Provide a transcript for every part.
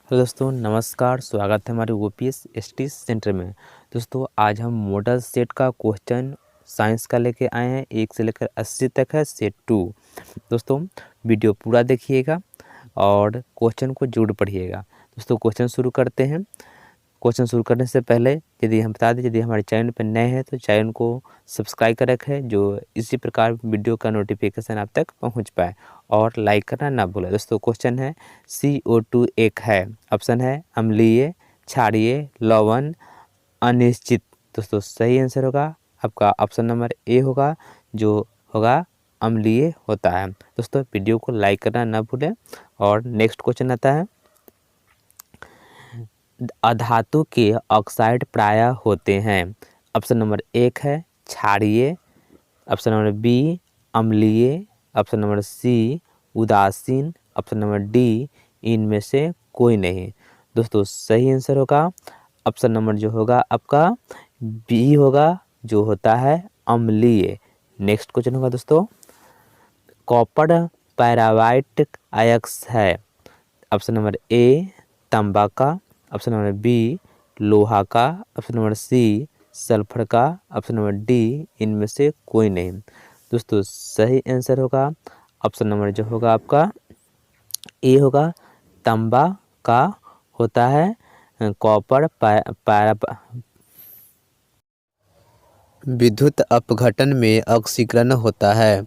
Hello दोस्तों, नमस्कार। स्वागत है हमारे ओपीएस एसटी सेंटर में। दोस्तों, आज हम मॉडल सेट का क्वेश्चन साइंस का लेके आए हैं। 1 से लेकर 80 तक है, सेट 2। दोस्तों, वीडियो पूरा देखिएगा और क्वेश्चन को जरूर पढ़िएगा। दोस्तों, क्वेश्चन शुरू करते हैं। क्वेश्चन शुरू करने से पहले यदि हम बता दें, यदि हमारे चैनल पर नए हैं तो चैनल को सब्सक्राइब कर रखें, जो इसी प्रकार वीडियो का नोटिफिकेशन आप तक पहुंच पाए, और लाइक करना ना भूलें। दोस्तों, क्वेश्चन है CO2 एक है। ऑप्शन है अम्लीय, क्षारीय, लवण, अनिश्चित। दोस्तों, सही आंसर होगा आपका ऑप्शन नंबर ए होगा, जो होगा अम्लीय होता है। दोस्तों, वीडियो को लाइक करना ना भूलें। और नेक्स्ट क्वेश्चन आता है, अधातु के ऑक्साइड प्रायः होते हैं। ऑप्शन नंबर 1 है क्षारीय, ऑप्शन नंबर बी अम्लीय, ऑप्शन नंबर सी उदासीन, ऑप्शन नंबर डी इनमें से कोई नहीं। दोस्तों, सही आंसर होगा ऑप्शन नंबर जो होगा आपका बी होगा, जो होता है अम्लीय। नेक्स्ट क्वेश्चन होगा दोस्तों, कॉपर पैरावाइट अयस्क है। ऑप्शन नंबर ए तांबा का, ऑप्शन नंबर बी लोहा का, ऑप्शन नंबर सी सल्फर का, ऑप्शन नंबर डी इनमें से कोई नहीं। दोस्तों, सही आंसर होगा ऑप्शन नंबर जो होगा आपका ए होगा, तांबा का होता है कॉपर पैरा। विद्युत अपघटन में ऑक्सीकरण होता है।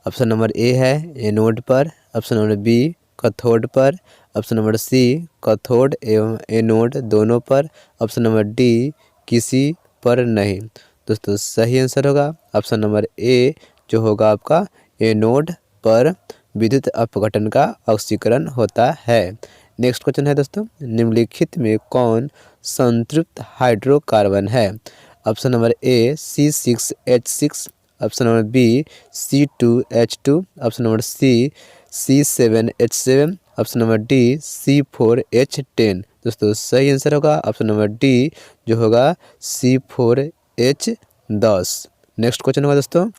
ऑप्शन नंबर ए है एनोड पर, ऑप्शन नंबर बी कैथोड पर, ऑप्शन नंबर सी कैथोड एवं एनोड दोनों पर, ऑप्शन नंबर डी किसी पर नहीं। दोस्तों, सही आंसर होगा ऑप्शन नंबर ए, जो होगा आपका एनोड पर विद्युत अपघटन का ऑक्सीकरण होता है। नेक्स्ट क्वेश्चन है दोस्तों, निम्नलिखित में कौन संतृप्त हाइड्रोकार्बन है। Option number A C6H6, option number B C2H2, option number C C7H7, option number D C4H10। दोस्तों, सही आंसर होगा ऑप्शन नंबर डी, जो होगा C4H10। नेक्स्ट क्वेश्चन होगा दोस्तों,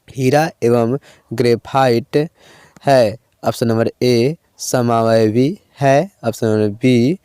हीरा एवं ग्रेफाइट है। ऑप्शन नंबर ए समावयवी है, ऑप्शन नंबर बी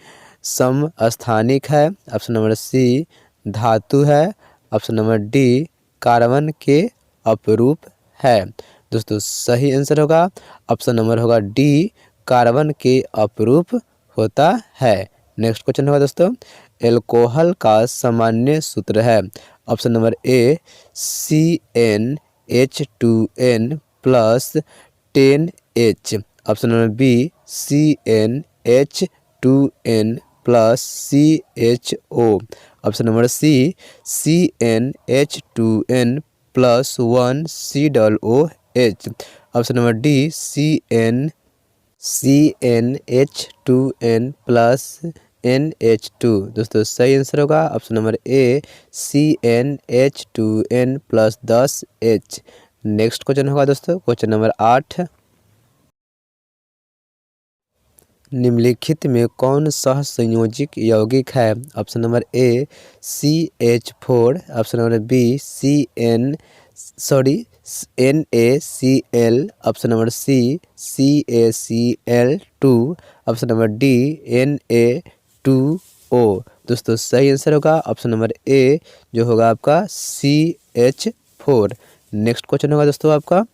समस्थानिक है, ऑप्शन नंबर सी धातु है, ऑप्शन नंबर डी कार्बन के अपरूप है। दोस्तों, सही आंसर होगा ऑप्शन नंबर होगा डी, कार्बन के अपरूप होता है। नेक्स्ट क्वेश्चन होगा दोस्तों, एल्कोहल का सामान्य सूत्र है। Option number A CnH2n plus 10H, option number B CnH2n plus CHO, option number C CnH2n plus 1COOH, option number D CnH2n plus NH2। दोस्तों, सही आंसर होगा option number A CnH2n plus 10H। Next question होगा दोस्तों, question number 8, निम्नलिखित में कौन सहसंयोजक यौगिक है। Option number A CH4, option number B NaCl, option number C CaCl2, option number D Na2O। दोस्तों, सही आंसर होगा ऑप्शन नंबर ए, जो होगा आपका CH4। नेक्स्ट क्वेश्चन होगा दोस्तों आपका,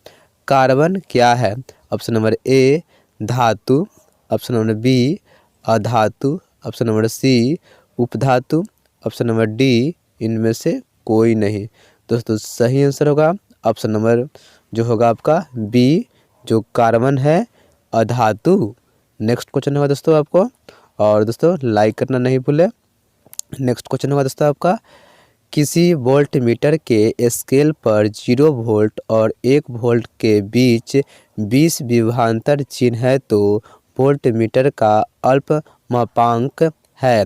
कार्बन क्या है। ऑप्शन नंबर ए धातु, ऑप्शन नंबर बी अधातु, ऑप्शन नंबर सी उपधातु, ऑप्शन नंबर डी इनमें से कोई नहीं। दोस्तों, सही आंसर होगा ऑप्शन नंबर जो होगा आपका बी, जो कार्बन है अधातु। नेक्स्ट क्वेश्चन होगा दोस्तों आपको, और दोस्तों लाइक करना नहीं भूले। नेक्स्ट क्वेश्चन होगा दोस्तों आपका, किसी वोल्ट मीटर के स्केल पर 0 वोल्ट और 1 वोल्ट के बीच 20 विभवांतर चिन्ह है तो वोल्ट मीटर का अल्पमापांक है।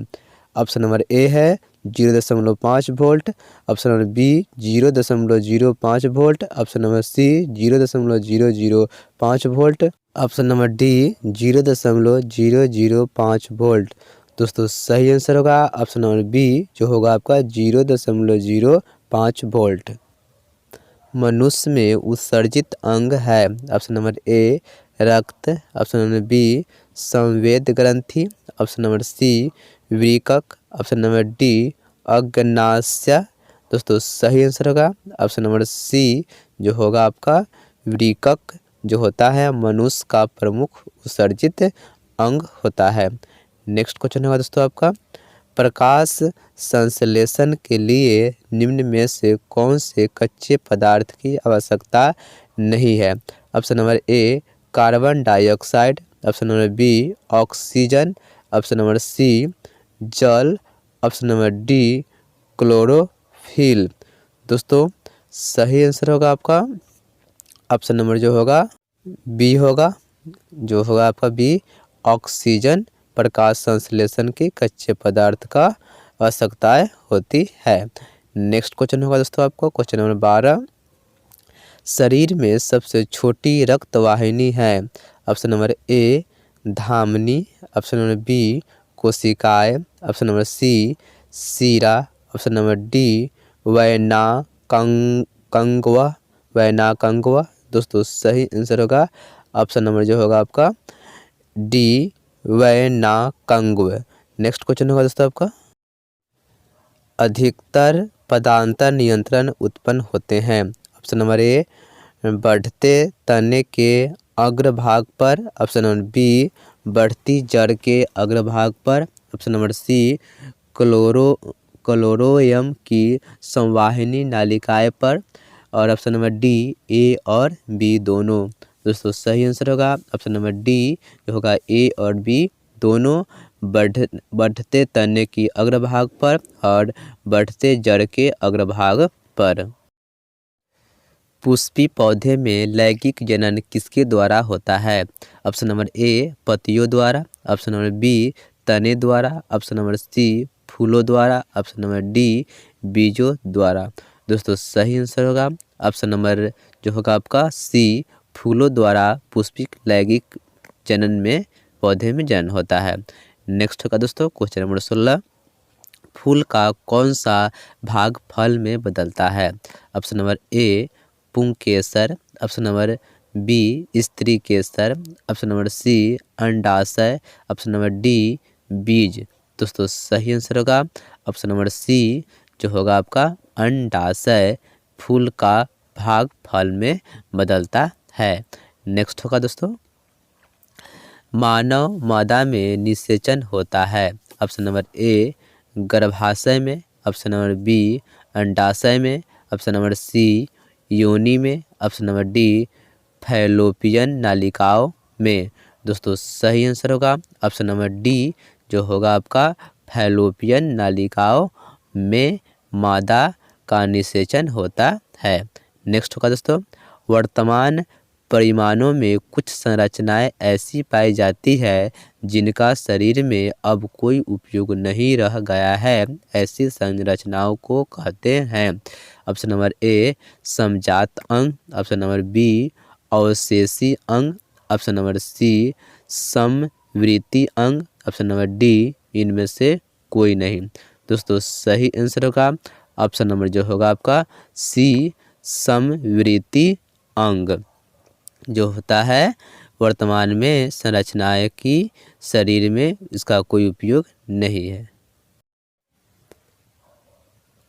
ऑप्शन नंबर ए है 0.5 volt, option number B 0.05 volt, option number C 0.005 volt, option number D 0.005 volt. दोस्तों, सही आंसर होगा ऑप्शन नंबर बी, जो होगा आपका 0.05 वोल्ट। मनुष्य में उत्सर्जित अंग है। ऑप्शन नंबर ए रक्त, ऑप्शन नंबर बी संवेद ग्रंथि, ऑप्शन नंबर सी वृकक, ऑप्शन नंबर डी अग्नाशय। दोस्तों सही आंसर होगा ऑप्शन नंबर सी जो होगा आपका वृकक, जो होता है मनुष्य का प्रमुख उत्सर्जित अंग होता है। नेक्स्ट क्वेश्चन होगा दोस्तों आपका, प्रकाश संश्लेषण के लिए निम्न में से कौन से कच्चे पदार्थ की आवश्यकता नहीं है। Option number A carbon dioxide, option number B oxygen, option number C जल, ऑप्शन नंबर डी क्लोरोफिल। दोस्तों सही आंसर होगा आपका ऑप्शन नंबर जो होगा बी होगा, जो होगा आपका बी ऑक्सीजन प्रकाश संश्लेषण के कच्चे पदार्थ का आवश्यकताएं होती है। नेक्स्ट क्वेश्चन होगा दोस्तों आपको क्वेश्चन नंबर 12, शरीर में सबसे छोटी रक्त वाहिनी है। ऑप्शन नंबर ए धमनी, ऑप्शन नंबर बी कोशिकाएं, ऑप्शन नंबर सी सीरा, ऑप्शन नंबर डी वैनाकंगवा। दोस्तों सही आंसर होगा ऑप्शन नंबर जो होगा आपका डी वैनाकंगव। नेक्स्ट क्वेश्चन होगा दोस्तों आपका, अधिकतर पदांतर नियंत्रण उत्पन्न होते हैं। ऑप्शन नंबर ए बढ़ते तने के अग्रभाग पर, ऑप्शन नंबर बी बढ़ती जड़ के अग्रभाग पर, ऑप्शन नंबर सी क्लोरोयम की संवाहिनी नालिकाएं पर, और ऑप्शन नंबर डी ए और बी दोनों। दोस्तों सही आंसर होगा ऑप्शन नंबर डी जो होगा ए और बी दोनों बढ़ते तने की अग्रभाग पर और बढ़ते जड़ के अग्रभाग पर। पुष्पी पौधे में लैंगिक जनन किसके द्वारा होता है। ऑप्शन नंबर ए पत्तियों द्वारा, ऑप्शन नंबर बी तने द्वारा, ऑप्शन नंबर सी फूलों द्वारा, ऑप्शन नंबर डी बीजों द्वारा। दोस्तों सही आंसर होगा ऑप्शन नंबर जो होगा आपका सी फूलों द्वारा पुष्पिक लैंगिक जनन में पौधे में जनन होता है। नेक्स्ट होगा दोस्तों क्वेश्चन नंबर 16, फूल का कौन सा भाग फल में बदलता है। ऑप्शन नंबर ए पुंकेसर, ऑप्शन नंबर बी स्त्री केसर, ऑप्शन नंबर सी अंडाशय, ऑप्शन नंबर डी बीज। दोस्तों सही आंसर होगा ऑप्शन नंबर सी जो होगा आपका अंडाशय फूल का भाग फल में बदलता है। नेक्स्ट होगा दोस्तों, मानव मादा में निषेचन होता है। ऑप्शन नंबर ए गर्भाशय में, ऑप्शन नंबर बी अंडाशय में, ऑप्शन नंबर सी योनि में, ऑप्शन नंबर डी फैलोपियन नालिकाओं में। दोस्तों सही आंसर होगा ऑप्शन नंबर डी जो होगा आपका फैलोपियन नालिकाओं में मादा का निषेचन होता है। नेक्स्ट होगा दोस्तों, वर्तमान परिमाणों में कुछ संरचनाएं ऐसी पाई जाती है जिनका शरीर में अब कोई उपयोग नहीं रह गया है, ऐसी संरचनाओं को कहते हैं। ऑप्शन नंबर ए समजात अंग, ऑप्शन नंबर बी अवशेषी अंग, ऑप्शन नंबर सी समवृत्ति अंग, ऑप्शन नंबर डी इनमें से कोई नहीं। दोस्तों सही आंसर होगा ऑप्शन नंबर जो होगा आपका सी समवृत्ति अंग, जो होता है वर्तमान में संरचनाएं की शरीर में इसका कोई उपयोग नहीं है।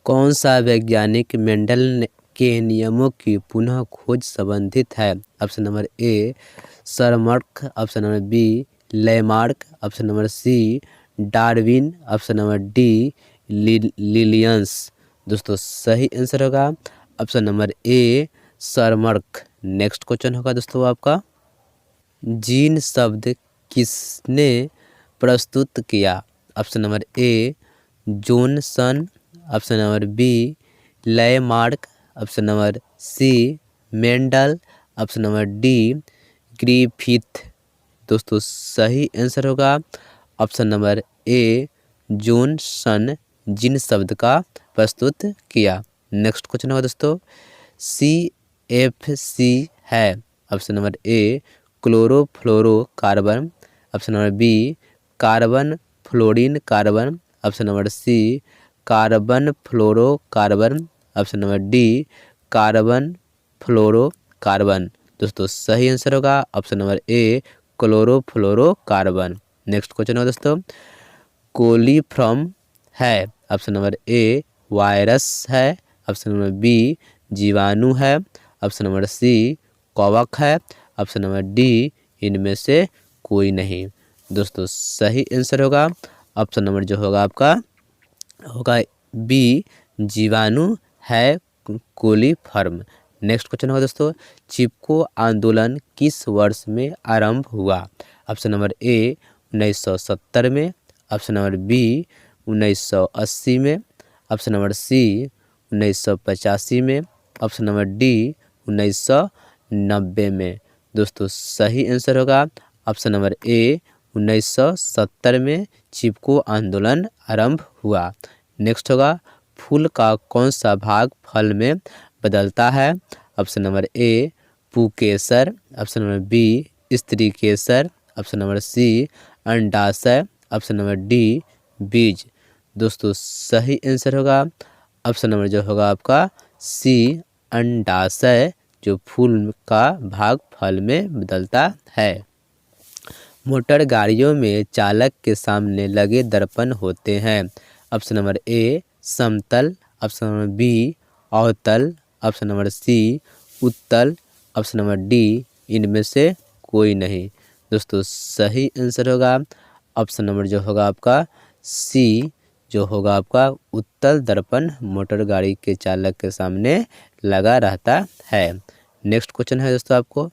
कौन सा वैज्ञानिक मेंडल के नियमों की पुनः खोज संबंधित है। ऑप्शन नंबर ए सरमर्क, option number B Lamarck, option number C Darwin, option number D लिलियंस। दोस्तों सही आंसर होगा ऑप्शन नंबर ए सरमर्क। नेक्स्ट क्वेश्चन होगा दोस्तों आपका, जीन शब्द किसने प्रस्तुत किया। Option number A Johnson, option number B Lamarck, option number C Mendel, option number D Griffith. दोस्तों सही आंसर होगा option number A Johnson gene शब्द का प्रस्तुत किया। नेक्स्ट क्वेश्चन होगा दोस्तों, CFC है। Option number A chlorofluorocarbon, option number B carbon fluorine carbon, option number C carbon fluorocarbon, option number D carbon fluorocarbon. दोस्तों सही आंसर होगा option number A chlorofluorocarbon. Next question है दोस्तों, कोलीफॉर्म है। Option number A virus है, option number B जीवाणु है, option number सी कवक है, ऑप्शन नंबर डी इनमें से कोई नहीं। दोस्तों सही आंसर होगा ऑप्शन नंबर जो होगा आपका होगा बी जीवाणु है कोलीफॉर्म। नेक्स्ट क्वेश्चन होगा दोस्तों, चिपको आंदोलन किस वर्ष में आरंभ हुआ। ऑप्शन नंबर ए 1970 में, ऑप्शन नंबर बी 1980 में, ऑप्शन नंबर सी 1985 में, ऑप्शन नंबर डी 1990 में। दोस्तों सही आंसर होगा ऑप्शन नंबर ए 1970 में चिपको आंदोलन आरंभ हुआ। नेक्स्ट होगा, फूल का कौन सा भाग फल में बदलता है। ऑप्शन नंबर ए पुकेसर, ऑप्शन नंबर बी स्त्री केसर, ऑप्शन नंबर सी अंडाशय, ऑप्शन नंबर डी बीज। दोस्तों सही आंसर होगा ऑप्शन नंबर जो होगा आपका सी अंडाशय, जो फूल का भाग फल में बदलता है। मोटर गाड़ियों में चालक के सामने लगे दर्पण होते हैं। ऑप्शन नंबर ए समतल, ऑप्शन नंबर बी अवतल, ऑप्शन नंबर सी उत्तल, ऑप्शन नंबर डी इनमें से कोई नहीं। दोस्तों सही आंसर होगा ऑप्शन नंबर जो होगा आपका सी, जो होगा आपका उत्तल दर्पण मोटर गाड़ी के चालक के सामने लगा रहता है। नेक्स्ट क्वेश्चन है दोस्तों आपको,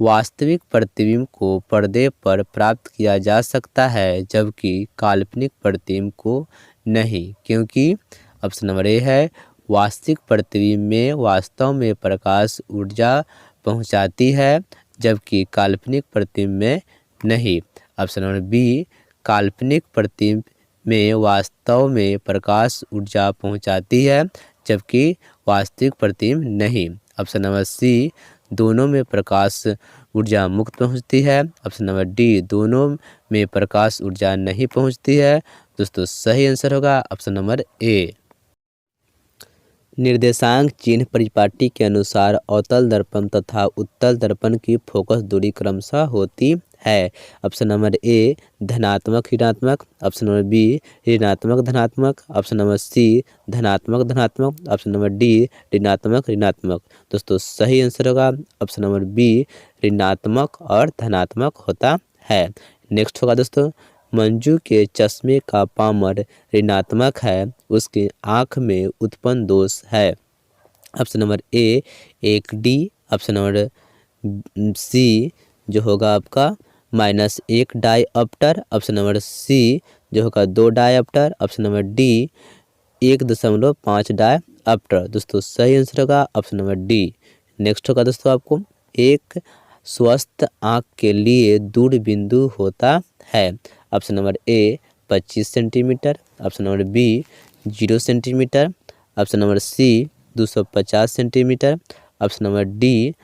वास्तविक प्रतिबिंब को पर्दे पर प्राप्त किया जा सकता है जबकि काल्पनिक प्रतिबिंब को नहीं, क्योंकि ऑप्शन नंबर ए है वास्तविक प्रतिबिंब में वास्तव में प्रकाश ऊर्जा पहुंचाती है जबकि काल्पनिक प्रतिबिंब में नहीं। ऑप्शन नंबर बी काल्पनिक प्रतिबिंब में वास्तव में प्रकाश ऊर्जा पहुंचाती है जबकि वास्तविक प्रतिबिंब नहीं। ऑप्शन नंबर सी दोनों में प्रकाश ऊर्जा मुक्त पहुंचती है। ऑप्शन नंबर डी दोनों में प्रकाश ऊर्जा नहीं पहुंचती है। दोस्तों सही आंसर होगा ऑप्शन नंबर ए। निर्देशांक चिन्ह परिपाटी के अनुसार अवतल दर्पण तथा उत्तल दर्पण की फोकस दूरी क्रमशः होती है। ऑप्शन नंबर ए धनात्मक ऋणात्मक, ऑप्शन नंबर बी ऋणात्मक धनात्मक, ऑप्शन नंबर सी धनात्मक धनात्मक, ऑप्शन नंबर डी ऋणात्मक ऋणात्मक। दोस्तों सही आंसर होगा ऑप्शन नंबर बी ऋणात्मक और धनात्मक होता है। नेक्स्ट होगा दोस्तों, मंजू के चश्मे का पामर ऋणात्मक है, उसकी आँख में उत्पन्न दोष है। Option number A 1D, option number C जो होगा आपका -1 डायऑप्टर, ऑप्शन नंबर सी जो होगा 2 डायऑप्टर, ऑप्शन नंबर डी 1.5 डायऑप्टर। दोस्तों सही आंसर होगा ऑप्शन नंबर डी। नेक्स्ट होगा दोस्तों आपको, एक स्वस्थ आँख के लिए दूर बिंदु होता है। Option number A 25 centimetre, option number B 0 centimetre, option number C 250 centimetre, option number D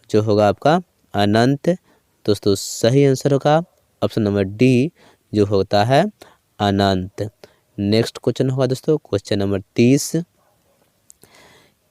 जो होगा आपका अनंत। दोस्तों सही आंसर होगा ऑप्शन नंबर डी जो होता है अनंत। नेक्स्ट क्वेश्चन होगा दोस्तों क्वेश्चन नंबर 30,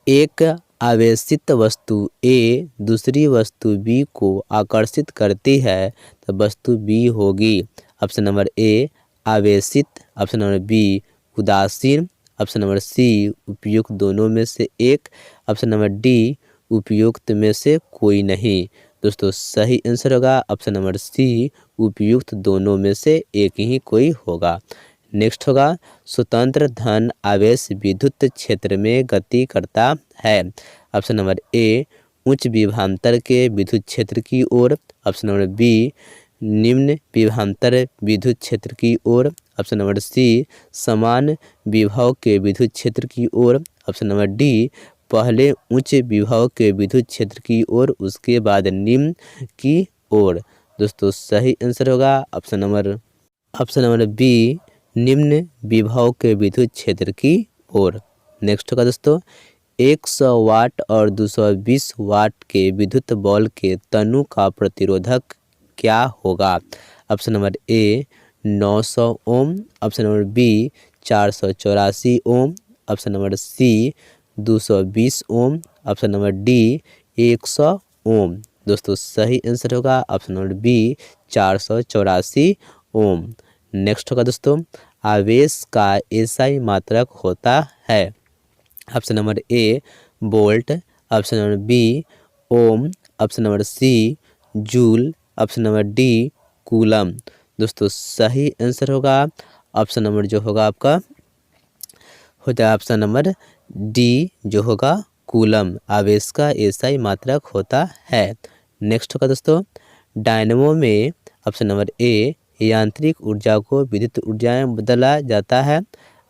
एक आवेशित वस्तु ए दूसरी वस्तु बी को आकर्षित करती है तो वस्तु बी होगी। ऑप्शन नंबर ए आवेशित, ऑप्शन नंबर बी उदासीन, ऑप्शन नंबर सी उपयुक्त दोनों में से एक, ऑप्शन नंबर डी उपयुक्त में से कोई नहीं। दोस्तों सही आंसर होगा ऑप्शन नंबर सी उपयुक्त दोनों में से एक ही कोई होगा। नेक्स्ट होगा, स्वतंत्र धन आवेश विद्युत क्षेत्र में गति करता है। ऑप्शन नंबर ए उच्च विभवांतर के विद्युत क्षेत्र की ओर, ऑप्शन नंबर बी निम्न विभवांतर विद्युत क्षेत्र की ओर, ऑप्शन नंबर सी समान विभव के विद्युत क्षेत्र की ओर, ऑप्शन नंबर डी पहले उच्च विभव के विद्युत क्षेत्र की ओर उसके बाद निम्न की ओर। दोस्तों सही आंसर होगा ऑप्शन नंबर बी निम्न विभव के विद्युत क्षेत्र की ओर। नेक्स्ट होगा दोस्तों, 100 वाट और 220 वाट के विद्युत बल्ब के तनु का प्रतिरोधक क्या होगा। Option number A 900 ohm, option number B 484 ohm, option number C 220 ohm, option number D 100 ohm. दोस्तों सही आंसर होगा option number B 484 ohm. Next होगा दोस्तों, आवेश का एसआई मात्रक होता है। Option number A volt, option number B ohm, option number C joule, option number D coulomb. दोस्तों सही आंसर होगा ऑप्शन नंबर जो होगा आपका हो जाए ऑप्शन नंबर डी जो होगा कूलम, आवेश का एसआई मात्रक होता है। नेक्स्ट होगा दोस्तों, डायनेमो में ऑप्शन नंबर ए यांत्रिक ऊर्जा को विद्युत ऊर्जा में बदला जाता है।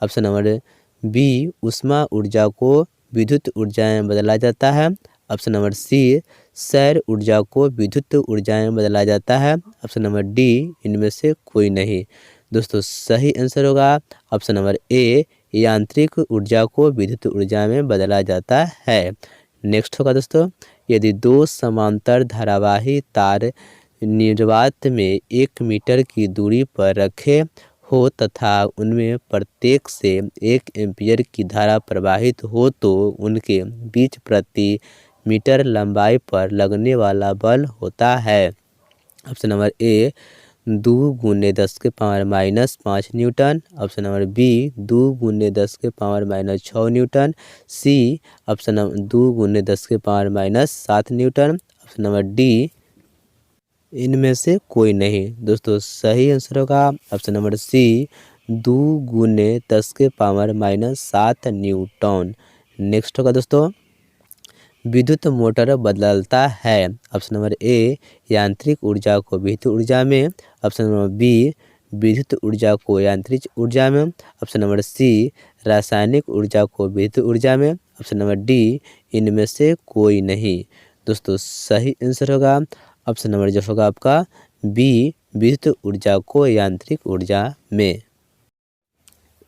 ऑप्शन नंबर बी ऊष्मा ऊर्जा को विद्युत ऊर्जा में बदला जाता है। ऑप्शन नंबर सी सौर ऊर्जा को विद्युत ऊर्जा में बदला जाता है। ऑप्शन नंबर डी इनमें से कोई नहीं। दोस्तों सही आंसर होगा ऑप्शन नंबर ए यांत्रिक ऊर्जा को विद्युत ऊर्जा में बदला जाता है। नेक्स्ट होगा दोस्तों, यदि दो समांतर धारावाही तार निर्वात में 1 मीटर की दूरी पर रखे हो तथा उनमें प्रत्येक से 1 एम्पीयर की धारा प्रवाहित हो तो उनके बीच प्रति मीटर लंबाई पर लगने वाला बल होता है। Option number A 2 × 10⁻⁻5 newton, option number B 2 × 10⁻⁻6 newton, C option number 2 × 10⁻⁻7 newton, option number D इनमें से कोई नहीं। दोस्तों सही आंसर होगा option number C 2 × 10⁻⁻7 newton. Next होगा दोस्तों, विद्युत मोटर बदलता है। ऑप्शन नंबर ए यांत्रिक ऊर्जा को विद्युत ऊर्जा में, ऑप्शन नंबर बी विद्युत ऊर्जा को यांत्रिक ऊर्जा में, ऑप्शन नंबर सी रासायनिक ऊर्जा को विद्युत ऊर्जा में, ऑप्शन नंबर डी इनमें से कोई नहीं। दोस्तों सही आंसर होगा ऑप्शन नंबर जो होगा आपका बी विद्युत ऊर्जा को यांत्रिक ऊर्जा में।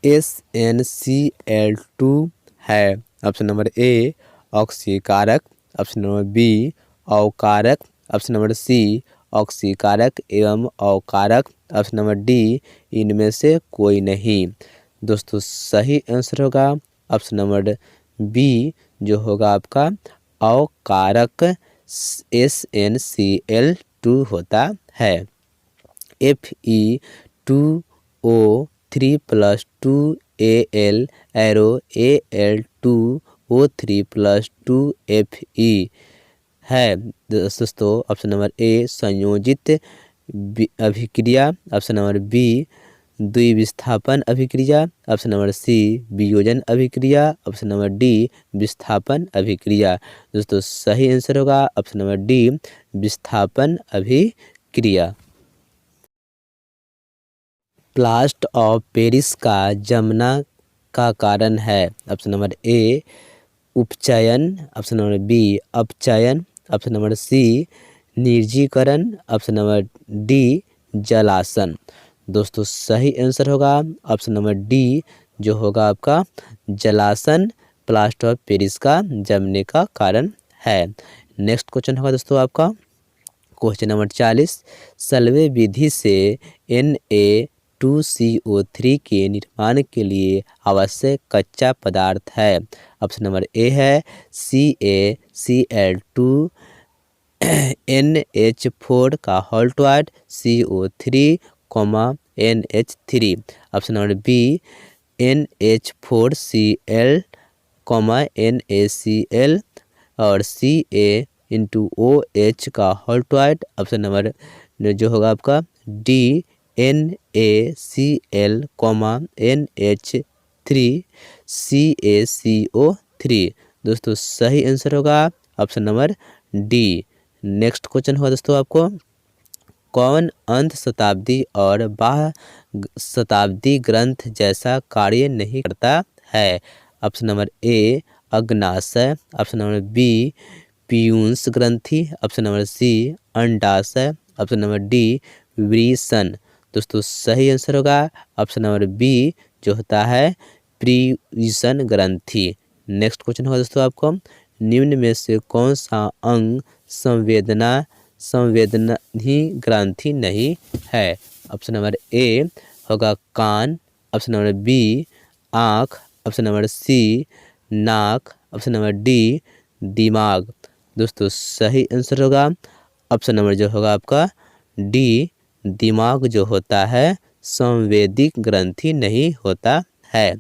SnCl2 है। ऑप्शन नंबर ए ऑक्सीकारक, ऑप्शन नंबर बी अवकारक, ऑप्शन नंबर सी ऑक्सीकारक एवं अवकारक, ऑप्शन नंबर डी इनमें से कोई नहीं। दोस्तों सही आंसर होगा ऑप्शन नंबर बी जो होगा आपका अवकारक SnCl2 होता है। Fe2O3+2Al एरो Al2O3+2Fe है। दोस्तों ऑप्शन नंबर ए संयोजित अभिक्रिया, ऑप्शन नंबर बी द्विविस्थापन अभिक्रिया, ऑप्शन नंबर सी वियोजन अभिक्रिया, ऑप्शन नंबर डी विस्थापन अभिक्रिया। दोस्तों सही आंसर होगा ऑप्शन नंबर डी विस्थापन अभिक्रिया। प्लास्ट ऑफ पेरिस का जमना का कारण है। ऑप्शन नंबर ए उपचयन, ऑप्शन नंबर बी अपचयन, ऑप्शन नंबर सी निर्जीकरण, ऑप्शन नंबर डी जलासन। दोस्तों सही आंसर होगा ऑप्शन नंबर डी जो होगा आपका जलासन प्लास्टर ऑफ पेरिस का जमने का कारण है। नेक्स्ट क्वेश्चन होगा दोस्तों आपका क्वेश्चन नंबर 40, सल्वे विधि से Na2CO3 के निर्माण के लिए आवश्यक कच्चा पदार्थ है। ऑप्शन नंबर ए है CaCl2 NH4 का होल्टवाइड CO3, NH3, option number B NH4Cl, NaCl और CaOH का होल्टवाइड, ऑप्शन नंबर जो होगा आपका डी NaCl, NH3CaCO3। दोस्तों सही आंसर होगा option number D. Next question होगा दोस्तों आपको कौन अंत शताब्दी और बाह्य शताब्दी ग्रंथ जैसा कार्य नहीं करता है। ऑप्शन नंबर ए अग्नाशय, ऑप्शन नंबर बी पीयूष ग्रंथि, ऑप्शन नंबर सी अंडाशय, ऑप्शन नंबर डी वृषण। दोस्तों सही आंसर होगा ऑप्शन नंबर बी जो होता है प्रीयूषण ग्रंथि। नेक्स्ट क्वेश्चन होगा दोस्तों आपको निम्न में से कौन सा अंग संवेदनही ग्रंथि नहीं है। ऑप्शन नंबर ए होगा कान, ऑप्शन नंबर बी आँख, ऑप्शन नंबर सी नाक, ऑप्शन नंबर डी दिमाग। दोस्तों सही आंसर होगा ऑप्शन नंबर जो होगा आपका डी दिमाग जो होता है संवेदिक ग्रंथि नहीं होता है।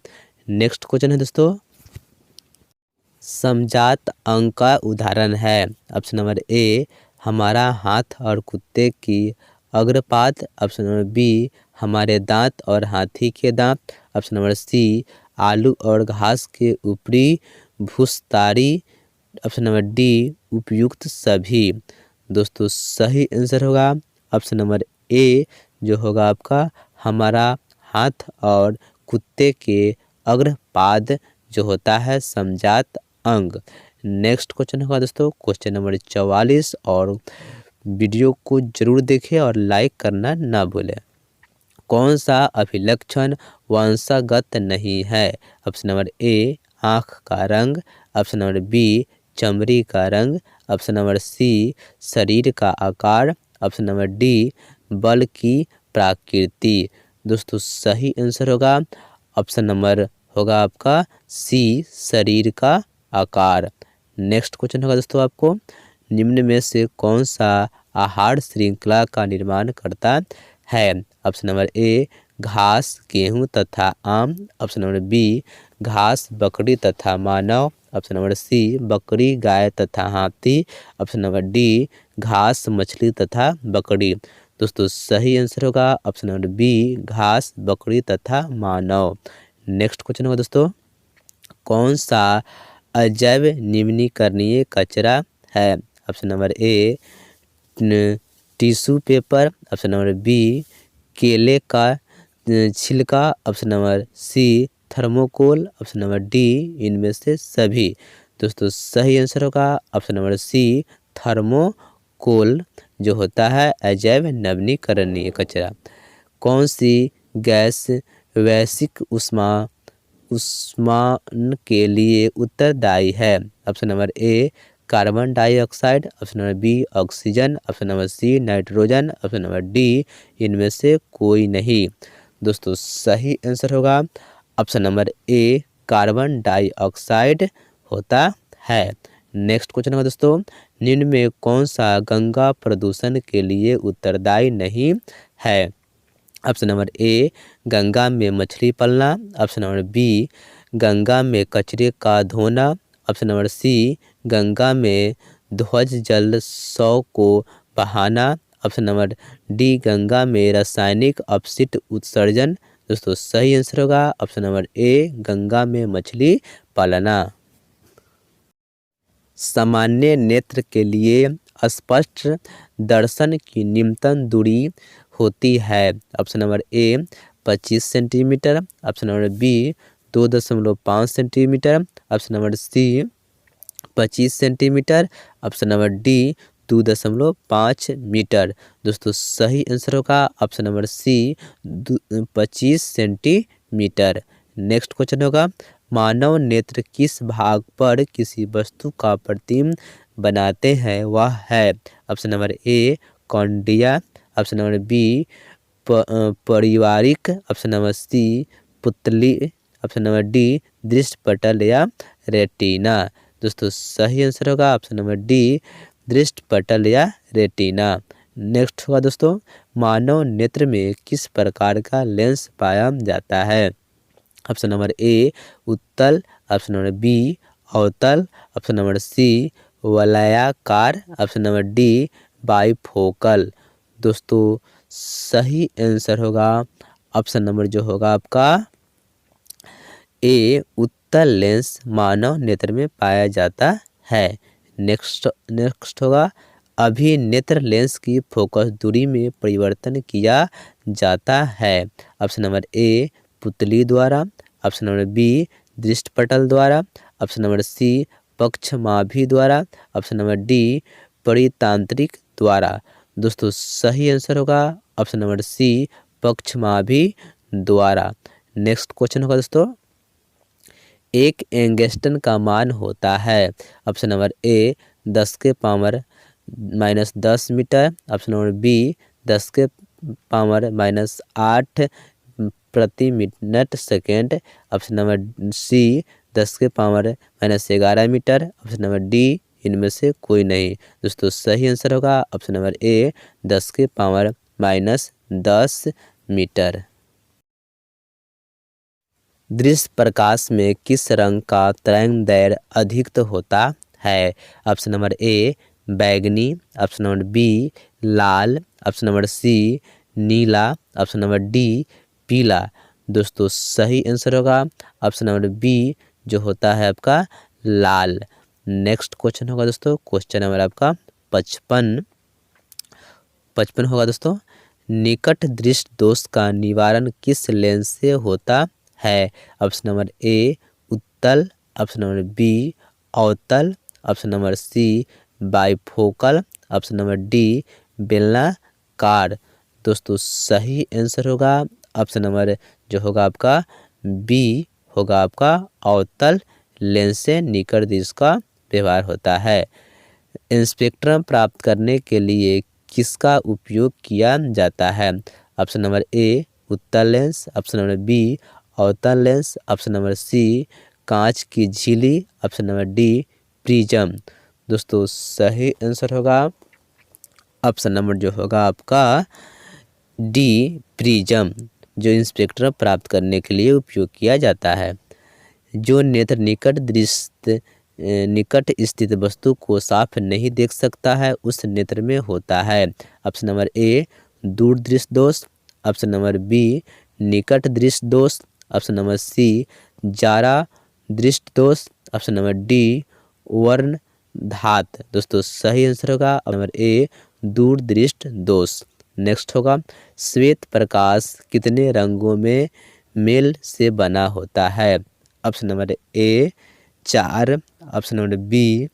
नेक्स्ट क्वेश्चन है दोस्तों, समजात अंग का उदाहरण है। ऑप्शन नंबर ए हमारा हाथ और कुत्ते की अग्रपाद। ऑप्शन नंबर बी हमारे दांत और हाथी के दांत। ऑप्शन नंबर सी आलू और घास के ऊपरी भूसतारी। ऑप्शन नंबर डी उपयुक्त सभी। दोस्तों सही आंसर होगा ऑप्शन नंबर ए, जो होगा आपका हमारा हाथ और कुत्ते के अग्रपाद जो होता है समजात अंग। नेक्स्ट क्वेश्चन होगा दोस्तों क्वेश्चन नंबर 44, और वीडियो को जरूर देखें और लाइक करना ना भूलें। कौन सा अभिलक्षण वंशागत नहीं है? ऑप्शन नंबर ए आँख का रंग। ऑप्शन नंबर बी चमड़ी का रंग। ऑप्शन नंबर सी शरीर का आकार। ऑप्शन नंबर डी बल की प्रकृति। दोस्तों सही आंसर होगा ऑप्शन नंबर होगा आपका सी शरीर का आकार। नेक्स्ट क्वेश्चन होगा दोस्तों आपको, निम्न में से कौन सा आहार श्रृंखला का निर्माण करता है? ऑप्शन नंबर ए घास गेहूं तथा आम। ऑप्शन नंबर बी घास बकरी तथा मानव। ऑप्शन नंबर सी बकरी गाय तथा हाथी। ऑप्शन नंबर डी घास मछली तथा बकरी। दोस्तों सही आंसर होगा ऑप्शन नंबर बी घास बकरी तथा मानव। नेक्स्ट क्वेश्चन होगा दोस्तों, कौन सा अजैव निम्नीकरणीय कचरा है? Option number A tissue paper. Option number B केले का छिलका। Option number C thermocol. Option number D इनमें से सभी। दोस्तों सही आंसर होगा ऑप्शन नंबर सी थर्मोकोल, जो होता है अजैव नवीनीकरणीय कचरा। कौन सी गैस वैश्विक उष्मायन के लिए उत्तरदायी है? Option number A carbon dioxide. Option number B oxygen. Option number C nitrogen. Option number D इनमें से कोई नहीं। दोस्तों सही आंसर होगा option number A carbon dioxide होता है। नेक्स्ट क्वेश्चन होगा दोस्तों, निम्न में कौन सा गंगा प्रदूषण के लिए उत्तरदायी नहीं है? ऑप्शन नंबर ए गंगा में मछली पालना। ऑप्शन नंबर बी गंगा में कचरे का धोना। ऑप्शन नंबर सी गंगा में ध्वज जल शव को बहाना। ऑप्शन नंबर डी गंगा में रासायनिक अपशिष्ट उत्सर्जन। दोस्तों सही आंसर होगा ऑप्शन नंबर ए गंगा में मछली पालना। सामान्य नेत्र के लिए स्पष्ट दर्शन की न्यूनतम दूरी होती है। Option number A 25 centimetre. Option number B 2.5 centimetre. Option number C 25 centimetre. Option number D 2.5 metre. दोस्तों सही आंसर होगा option number C 25 centimetre. Next question होगा, मानव नेत्र किस भाग पर किसी वस्तु का प्रतिबिंब बनाते हैं वह है? Option number A cornea. Option number B परिवारिक। ऑप्शन नंबर सी पुतली। ऑप्शन नंबर डी दृष्टिपटल या रेटिना। दोस्तों सही आंसर होगा ऑप्शन नंबर डी दृष्टिपटल या रेटिना। नेक्स्ट होगा दोस्तों, मानव नेत्र में किस प्रकार का लेंस पाया जाता है? ऑप्शन नंबर ए उत्तल। ऑप्शन नंबर बी अवतल। ऑप्शन नंबर सी वलयाकार। Option number D bifocal. दोस्तों सही आंसर होगा ऑप्शन नंबर जो होगा आपका ए उत्तल लेंस मानव नेत्र में पाया जाता है। नेक्स्ट होगा, अभिनेत्र लेंस की फोकस दूरी में परिवर्तन किया जाता है। ऑप्शन नंबर ए पुतली द्वारा। ऑप्शन नंबर बी दृष्टिपटल द्वारा। ऑप्शन नंबर सी पक्षमाभि द्वारा। ऑप्शन नंबर डी परितांत्रिक द्वारा। दोस्तों सही आंसर होगा ऑप्शन नंबर सी पक्षमाभि द्वारा। नेक्स्ट क्वेश्चन होगा दोस्तों, एक एंगस्ट्रम का मान होता है। Option number A 10⁻⁻10 metre. Option number B 10⁻⁻8 प्रति minute second. Option number C 10⁻⁻11 metre. Option number D इनमें से कोई नहीं। दोस्तों सही आंसर होगा ऑप्शन नंबर ए 10⁻⁻ 10 मीटर। दृश्य प्रकाश में किस रंग का तरंगदैर्घ्य अधिक होता है? ऑप्शन नंबर ए बैगनी, ऑप्शन नंबर बी लाल, ऑप्शन नंबर सी नीला, ऑप्शन नंबर डी पीला। दोस्तों सही आंसर होगा ऑप्शन नंबर बी जो होता है आपका लाल। नेक्स्ट क्वेश्चन होगा दोस्तों, क्वेश्चन नंबर आपका 55 होगा दोस्तों। निकट दृष्टि दोष का निवारण किस लेंस से होता है? ऑप्शन नंबर ए उत्तल, ऑप्शन नंबर बी अवतल, option number C bifocal, option number D बेलनाकार। दोस्तों सही आंसर होगा ऑप्शन नंबर जो होगा आपका बी होगा आपका अवतल लेंस से निकट दृष्टि का व्यवहार होता है। स्पेक्ट्रम प्राप्त करने के लिए किसका उपयोग किया जाता है? ऑप्शन नंबर ए उत्तल लेंस, ऑप्शन नंबर बी अवतल लेंस, ऑप्शन नंबर सी कांच की झिल्ली, ऑप्शन नंबर डी प्रिज्म। दोस्तों सही आंसर होगा ऑप्शन नंबर जो होगा आपका डी प्रिज्म, जो स्पेक्ट्रम प्राप्त करने के लिए उपयोग किया जाता है। जो नेत्र निकट स्थित वस्तु को साफ नहीं देख सकता है उस नेत्र में होता है। ऑप्शन नंबर ए दूर दृष्टि दोष, ऑप्शन नंबर बी निकट दृष्टि दोष, ऑप्शन नंबर सी जारा दृष्टि दोष, ऑप्शन नंबर डी वर्णधात। दोस्तों सही आंसर होगा नंबर ए दूर दृष्टि दोष। नेक्स्ट होगा श्वेत प्रकाश कितने रंगों में मेल से बना होता है? Option number A 4, option number B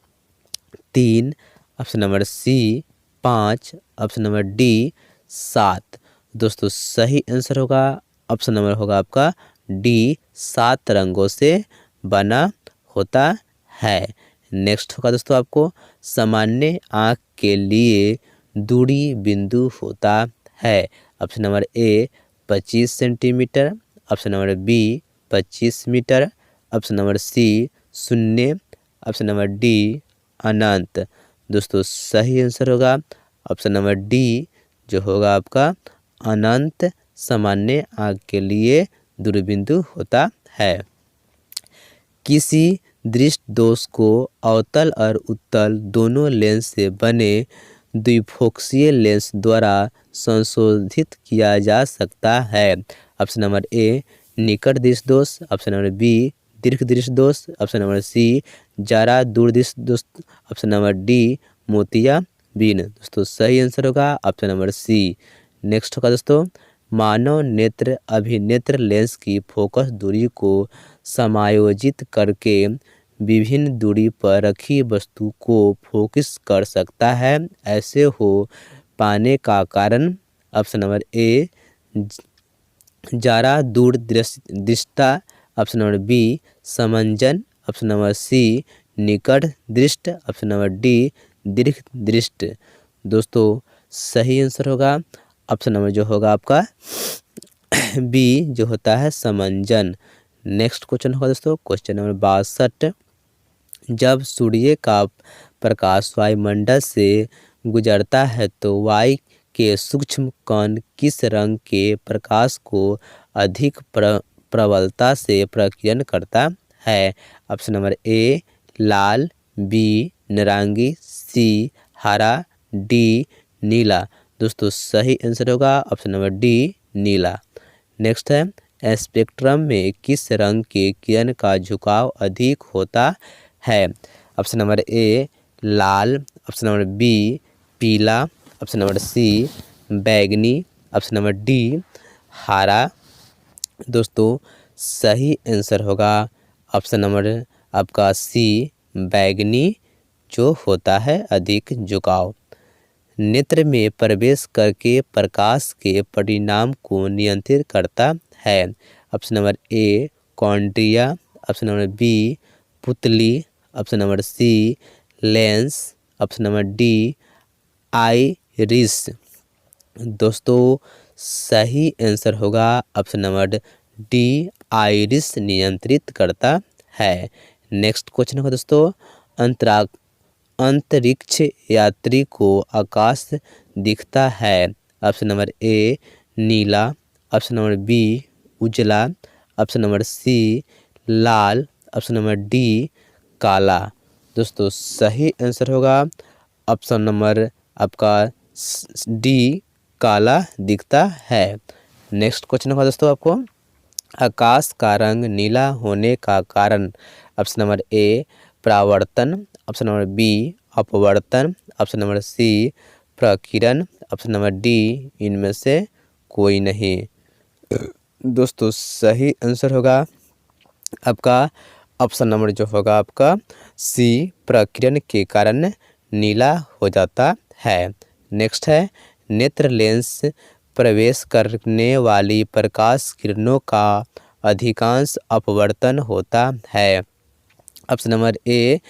3, option number C 5, option number D 7। दोस्तों सही आंसर होगा ऑप्शन नंबर होगा आपका डी 7 रंगों से बना होता है। नेक्स्ट होगा दोस्तों आपको सामान्य आँख के लिए दूरी बिंदु होता है। Option number A 25 centimetre, option number B 25 metre, option number C 0, option number D अनंत। दोस्तों सही आंसर होगा ऑप्शन नंबर डी जो होगा आपका अनंत सामान्य आँख के लिए दूरी बिंदु होता है। किसी दृष्टि दोष को अवतल और उत्तल दोनों लेंस से बने द्विफोक्सीय लेंस द्वारा संशोधित किया जा सकता है। ऑप्शन नंबर ए निकट दृष्टि दोष, ऑप्शन नंबर बी दीर्घ दृष्टि दोष, ऑप्शन नंबर सी जारा दूर दृष्टि दोष, ऑप्शन नंबर डी मोतियाबिंद। दोस्तों सही आंसर होगा ऑप्शन नंबर सी। नेक्स्ट होगा दोस्तों मानव नेत्र अभिनेत्र लेंस की फोकस दूरी को समायोजित करके विभिन्न दूरी पर रखी वस्तु को फोकस कर सकता है। ऐसे हो पाने का कारण ऑप्शन नंबर ए जारा दूर दृष्टा, ऑप्शन नंबर बी समंजन, ऑप्शन नंबर सी निकट दृष्टि, ऑप्शन नंबर डी दीर्घ दृष्टि। दोस्तों सही आंसर होगा ऑप्शन नंबर जो होगा आपका बी जो होता है समंजन। नेक्स्ट क्वेश्चन होगा दोस्तों क्वेश्चन नंबर 62। जब सूर्य का प्रकाश वायुमंडल से गुजरता है तो वायु के सूक्ष्म कण किस रंग के प्रकाश को अधिक प्रबलता से प्रकीर्णन करता है? ऑप्शन नंबर ए लाल, बी नारंगी, सी हरा, डी नीला। दोस्तों सही आंसर होगा ऑप्शन नंबर डी नीला। नेक्स्ट है स्पेक्ट्रम में किस रंग के किरण का झुकाव अधिक होता है? ऑप्शन नंबर ए लाल, ऑप्शन नंबर बी पीला, ऑप्शन नंबर सी बैगनी, ऑप्शन नंबर डी हरा। दोस्तों सही आंसर होगा ऑप्शन नंबर आपका सी बैगनी जो होता है अधिक झुकाव। नेत्र में प्रवेश करके प्रकाश के परिणाम को नियंत्रित करता है। Option number A cornea, option number B पुतली, option number C lens, option number D iris. दोस्तों सही आंसर होगा ऑप्शन नंबर डी आइरिस नियंत्रित करता है। नेक्स्ट क्वेश्चन होगा दोस्तों अंतरिक्ष यात्री को आकाश दिखता है। ऑप्शन नंबर ए नीला, ऑप्शन नंबर बी उजला, ऑप्शन नंबर सी लाल, ऑप्शन नंबर डी काला। दोस्तों सही आंसर होगा ऑप्शन नंबर आपका डी काला दिखता है। नेक्स्ट क्वेश्चन होगा दोस्तों आपको, आकाश का रंग नीला होने का कारण। ऑप्शन नंबर ए परावर्तन, ऑप्शन नंबर बी अपवर्तन, ऑप्शन नंबर सी प्रकीर्णन, ऑप्शन नंबर डी इनमें से कोई नहीं। दोस्तों सही आंसर होगा आपका ऑप्शन नंबर जो होगा आपका सी प्रकीर्णन के कारण नीला हो जाता है। नेक्स्ट है, नेत्र लेंस प्रवेश करने वाली प्रकाश किरणों का अधिकांश अपवर्तन होता है। ऑप्शन नंबर ए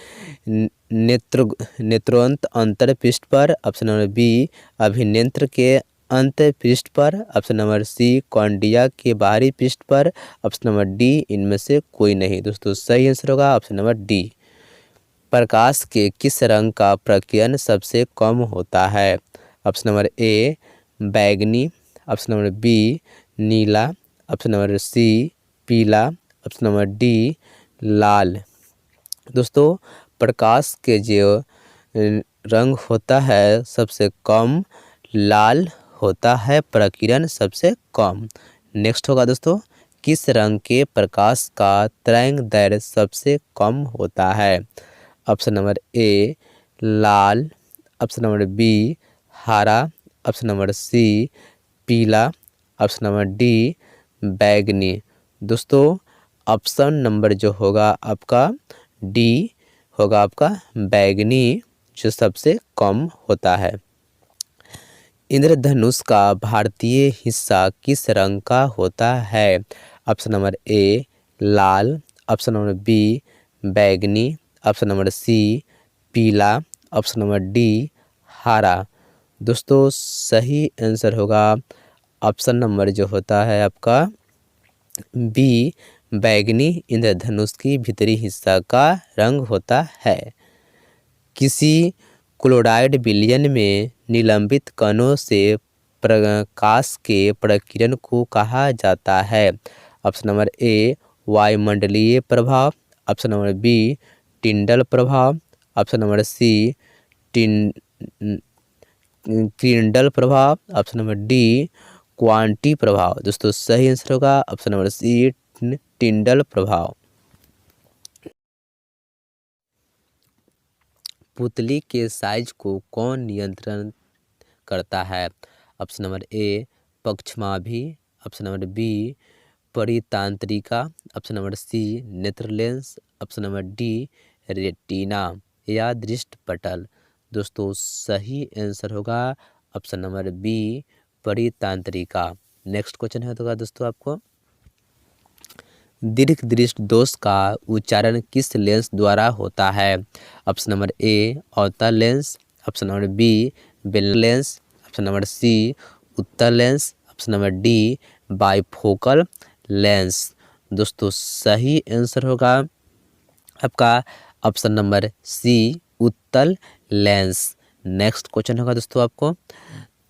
नेत्रोंत अंतर पृष्ठ पर, ऑप्शन नंबर बी अभिनेत्र के अंत पृष्ठ पर, ऑप्शन नंबर सी कॉर्निया के बाहरी पृष्ठ पर, ऑप्शन नंबर डी इनमें से कोई नहीं। दोस्तों सही आंसर होगा ऑप्शन नंबर डी। प्रकाश के किस रंग का प्रकीर्णन सबसे कम होता है। ऑप्शन नंबर ए बैगनी, ऑप्शन नंबर बी नीला, ऑप्शन नंबर सी पीला, ऑप्शन नंबर डी लाल। दोस्तों प्रकाश के जो रंग होता है सबसे कम लाल होता है, प्रकीर्णन सबसे कम। नेक्स्ट होगा दोस्तों, किस रंग के प्रकाश का तरंगदैर्घ्य सबसे कम होता है। ऑप्शन नंबर ए लाल, ऑप्शन नंबर बी हरा, ऑप्शन नंबर सी पीला, ऑप्शन नंबर डी बैगनी। दोस्तों ऑप्शन नंबर जो होगा आपका डी होगा आपका बैगनी, जो सबसे कम होता है। इंद्रधनुष का भारतीय हिस्सा किस रंग का होता है। ऑप्शन नंबर ए लाल, ऑप्शन नंबर बी बैगनी, ऑप्शन नंबर सी पीला, ऑप्शन नंबर डी हरा। दोस्तों सही आंसर होगा ऑप्शन नंबर जो होता है आपका बी बैगनी इंद्रधनुष की भीतरी हिस्सा का रंग होता है। किसी क्लोराइड विलयन में निलंबित कणों से प्रकाश के प्रकीर्णन को कहा जाता है। ऑप्शन नंबर ए वायुमंडलीय प्रभाव, ऑप्शन नंबर बी टिंडल प्रभाव, ऑप्शन नंबर सी किरंडल प्रभाव, ऑप्शन नंबर डी क्वांटी प्रभाव। दोस्तों सही आंसर होगा ऑप्शन नंबर सी टिंडल प्रभाव। पुतली के साइज को कौन नियंत्रण करता है। ऑप्शन नंबर ए पक्षमाभि, ऑप्शन नंबर बी परितांत्रिका, ऑप्शन नंबर सी नेत्र lens, option number D retina या दृष्टिपटल। दोस्तों सही आंसर होगा ऑप्शन नंबर बी परितांत्रिका। नेक्स्ट क्वेश्चन है तो दोस्तों आपको, दीर्घ दृष्टि दोष का उच्चारण किस लेंस द्वारा होता है। ऑप्शन नंबर ए अवतल लेंस, ऑप्शन नंबर बी बेल लेंस, ऑप्शन नंबर सी उत्तल lens, option number D bifocal lens. दोस्तों सही आंसर होगा आपका ऑप्शन नंबर सी उत्तल लेंस। नेक्स्ट क्वेश्चन होगा दोस्तों आपको,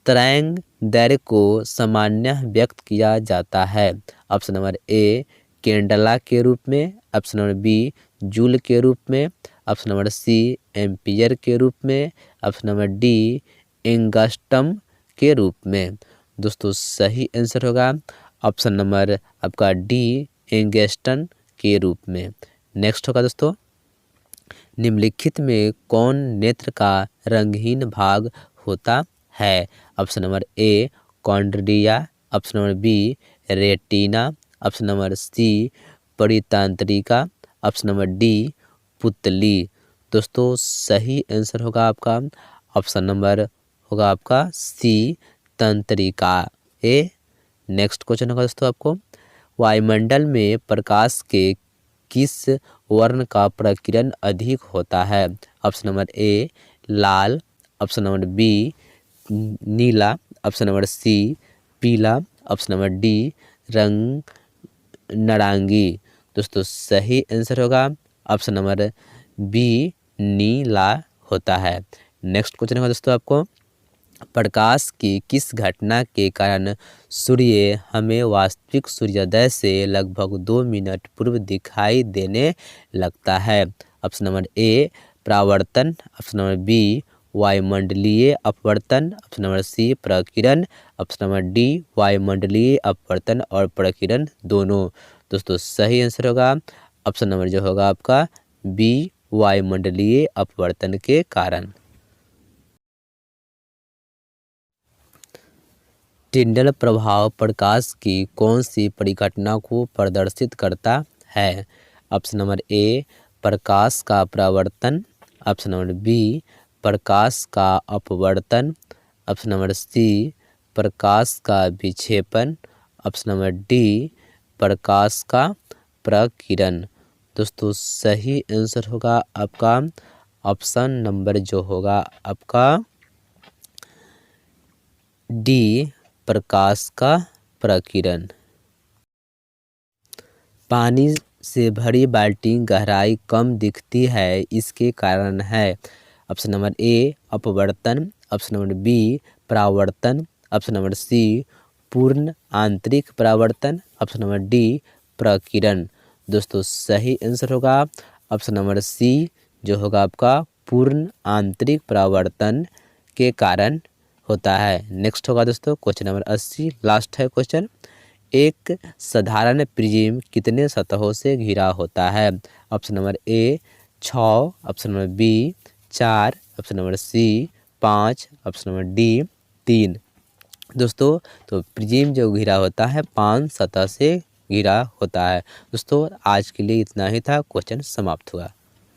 तरंगदैर्घ्य को सामान्य व्यक्त किया जाता है। ऑप्शन नंबर ए कैंडला के रूप में, ऑप्शन नंबर बी जूल के रूप में, ऑप्शन नंबर सी एम्पियर के रूप में, ऑप्शन नंबर डी एंगस्ट्रम के रूप में। दोस्तों सही आंसर होगा ऑप्शन नंबर आपका डी एंगस्ट्रम के रूप में। नेक्स्ट होगा दोस्तों, निम्नलिखित में कौन नेत्र का रंगहीन भाग होता है। Option number A cornea, option number B retina, option number C परितांत्रिका, ऑप्शन नंबर डी पुतली। दोस्तों सही आंसर होगा आपका ऑप्शन नंबर होगा आपका सी तंत्रिका ए। नेक्स्ट क्वेश्चन होगा दोस्तों आपको, वायुमंडल में प्रकाश के किस वर्ण का प्रकीर्णन अधिक होता है। ऑप्शन नंबर ए लाल, ऑप्शन नंबर बी नीला, ऑप्शन नंबर सी पीला, ऑप्शन नंबर डी रंग नारंगी। दोस्तों सही आंसर होगा ऑप्शन नंबर बी नीला होता है। नेक्स्ट क्वेश्चन होगा दोस्तों आपको, प्रकाश की किस घटना के कारण सूर्य हमें वास्तविक सूर्योदय से लगभग 2 मिनट पूर्व दिखाई देने लगता है? ऑप्शन नंबर ए परावर्तन, ऑप्शन नंबर बी वायुमंडलीय अपवर्तन, ऑप्शन नंबर सी प्रकीर्णन, ऑप्शन नंबर डी वायुमंडलीय अपवर्तन और प्रकीर्णन दोनों। दोस्तों सही आंसर होगा ऑप्शन नंबर जो होगा आपका बी वायुमंडलीय अपवर्तन के कारण। टिंडल प्रभाव प्रकाश की कौन सी परिघटना को प्रदर्शित करता है? ऑप्शन नंबर ए प्रकाश का परावर्तन, ऑप्शन नंबर बी प्रकाश का अपवर्तन, ऑप्शन नंबर सी प्रकाश का विक्षेपण, ऑप्शन नंबर डी प्रकाश का प्रकीर्णन। दोस्तों सही आंसर होगा आपका ऑप्शन नंबर जो होगा आपका डी प्रकाश का प्रकीर्णन। पानी से भरी बाल्टी गहराई कम दिखती है, इसके कारण है? ऑप्शन नंबर ए अपवर्तन, ऑप्शन नंबर बी परावर्तन, ऑप्शन नंबर सी पूर्ण आंतरिक परावर्तन, ऑप्शन नंबर डी प्रकीर्णन। दोस्तों सही आंसर होगा ऑप्शन नंबर सी जो होगा आपका पूर्ण आंतरिक परावर्तन के कारण होता है। नेक्स्ट होगा दोस्तों क्वेश्चन नंबर 80, लास्ट है क्वेश्चन। एक साधारण प्रिज्म कितने सतहों से घिरा होता है? Option number A 6, option number B 4, option number C 5, option number D 3। दोस्तों तो प्रिज्म जो घिरा होता है 5 सतह से घिरा होता है। दोस्तों आज के लिए इतना ही था, क्वेश्चन समाप्त हुआ।